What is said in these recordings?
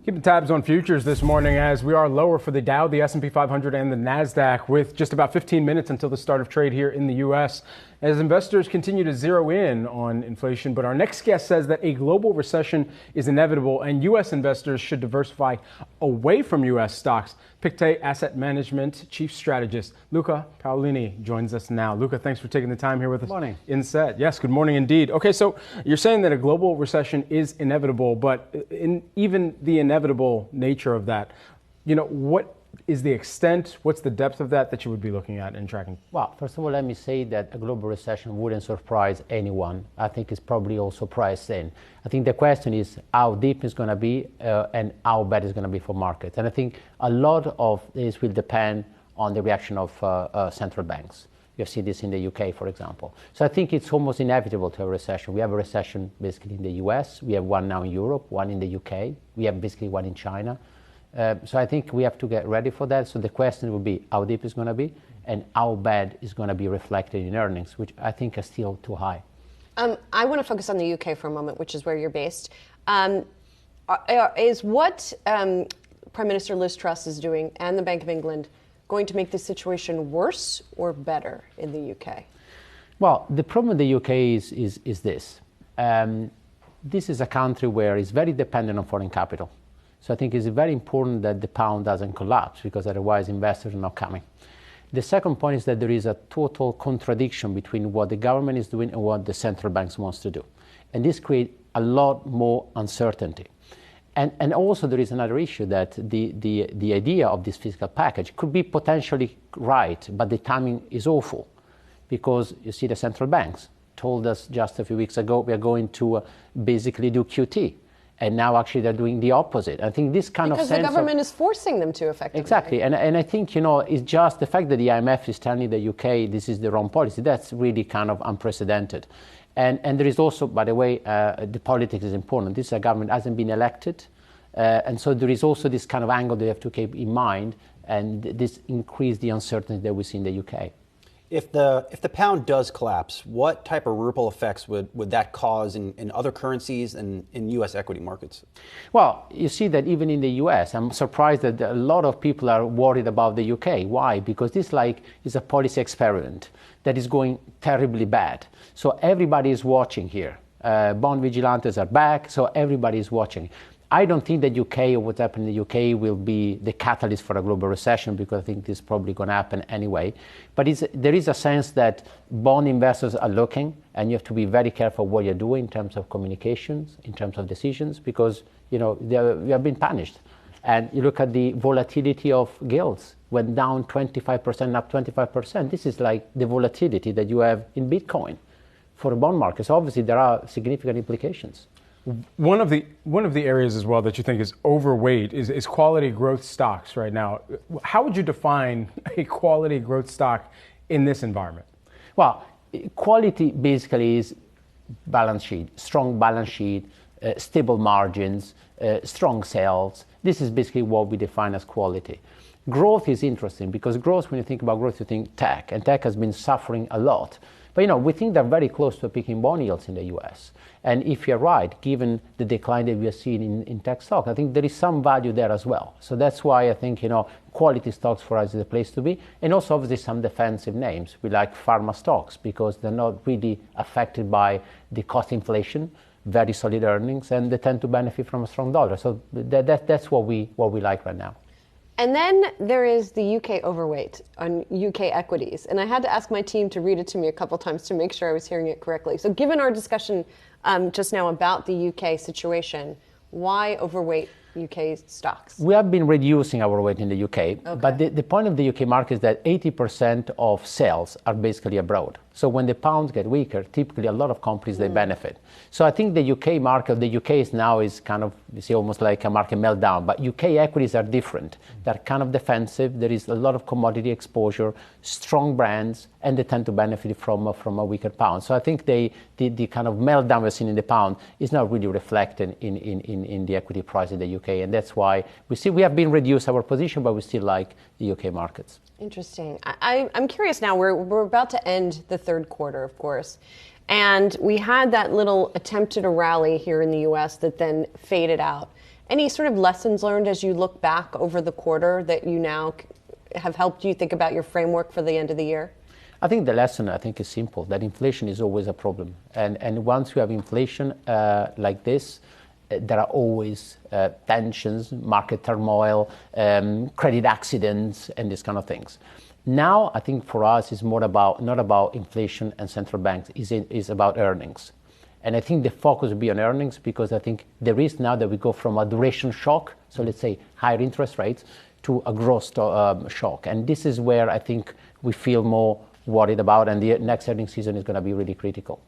Keeping tabs on futures this morning as we are lower for the Dow, the S&P 500, and the NASDAQ with just about 15 minutes until the start of trade here in the U.S. as investors continue to zero in on inflation. But our next guest says that a global recession is inevitable and U.S. investors should diversify away from U.S. stocks. Pictet Asset Management Chief Strategist Luca Paolini joins us now. Luca, thanks for taking the time here with us. Good morning. In set. Yes, good morning indeed. Okay, so you're saying that a global recession is inevitable, but in even the inevitable nature of that, what is the extent, what's the depth of that you would be looking at and tracking? Well, first of all, let me say that a global recession wouldn't surprise anyone. I think it's probably also priced in. I think the question is how deep it's going to be and how bad it's going to be for markets. And I think a lot of this will depend on the reaction of central banks. You have seen this in the UK, for example. So I think it's almost inevitable to have a recession. We have a recession basically in the US. We have one now in Europe, one in the UK. We have basically one in China. So I think we have to get ready for that. So the question will be how deep it's going to be and how bad it's going to be reflected in earnings, which I think are still too high. I want to focus on the UK for a moment, which is where you're based. Is what Prime Minister Liz Truss is doing and the Bank of England going to make the situation worse or better in the UK? Well, the problem with the UK is this. This is a country where it's very dependent on foreign capital. So I think it's very important that the pound doesn't collapse because otherwise investors are not coming. The second point is that there is a total contradiction between what the government is doing and what the central banks wants to do. And this creates a lot more uncertainty. And also there is another issue that the idea of this fiscal package could be potentially right, but the timing is awful because you see the central banks told us just a few weeks ago we are going to basically do QT. And now actually they're doing the opposite. I think this kind of sense because the government is forcing them to effectively. Exactly. And I think, it's just the fact that the IMF is telling the UK this is the wrong policy. That's really kind of unprecedented. And there is also, by the way, the politics is important. This government hasn't been elected. And so there is also this kind of angle that you have to keep in mind. And this increases the uncertainty that we see in the UK. If the pound does collapse, what type of ripple effects would that cause in other currencies and in U.S. equity markets? Well, you see that even in the U.S., I'm surprised that a lot of people are worried about the UK. Why? Because this is a policy experiment that is going terribly bad. So everybody is watching here. Bond vigilantes are back, so everybody is watching. I don't think that UK or what's happening in the UK will be the catalyst for a global recession because I think this is probably going to happen anyway. But there is a sense that bond investors are looking and you have to be very careful what you're doing in terms of communications, in terms of decisions, because we have been punished. And you look at the volatility of gilts, went down 25%, up 25%. This is like the volatility that you have in Bitcoin for a bond market. So obviously there are significant implications. One of the areas as well that you think is overweight is quality growth stocks right now. How would you define a quality growth stock in this environment? Well, quality basically is balance sheet, strong balance sheet, stable margins, strong sales. This is basically what we define as quality. Growth is interesting because growth, when you think about growth, you think tech, and tech has been suffering a lot. But we think they're very close to peaking bond yields in the US. And if you're right, given the decline that we are seeing in tech stocks, I think there is some value there as well. So that's why I think, quality stocks for us is a place to be. And also obviously some defensive names. We like pharma stocks because they're not really affected by the cost inflation, very solid earnings, and they tend to benefit from a strong dollar. So that's what we like right now. And then there is the UK overweight on UK equities. And I had to ask my team to read it to me a couple times to make sure I was hearing it correctly. So given our discussion just now about the UK situation, why overweight UK stocks? We have been reducing our weight in the UK, okay. But the point of the UK market is that 80% of sales are basically abroad. So when the pounds get weaker, typically a lot of companies, they benefit. So I think the UK market, the UK is kind of, you see, almost like a market meltdown, but UK equities are different. They're kind of defensive. There is a lot of commodity exposure, strong brands, and they tend to benefit from a weaker pound. So I think the kind of meltdown we're seeing in the pound is not really reflected in the equity price in the UK. And that's why we have been reduced our position, but we still like the UK markets. Interesting. I'm curious now, we're about to end the third quarter, of course. And we had that little attempt at a rally here in the US that then faded out. Any sort of lessons learned as you look back over the quarter that you now have helped you think about your framework for the end of the year? I think the lesson, is simple, that inflation is always a problem. And once you have inflation like this, there are always tensions, market turmoil, credit accidents, and these kind of things. Now, I think for us, it's more about not about inflation and central banks, it's about earnings. And I think the focus will be on earnings because I think the risk now that we go from a duration shock, so let's say higher interest rates, to a growth shock. And this is where I think we feel more worried about, and the next earnings season is going to be really critical.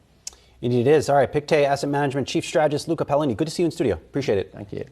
Indeed it is. All right, Pictet Asset Management Chief Strategist Luca Paolini, good to see you in studio. Appreciate it. Thank you.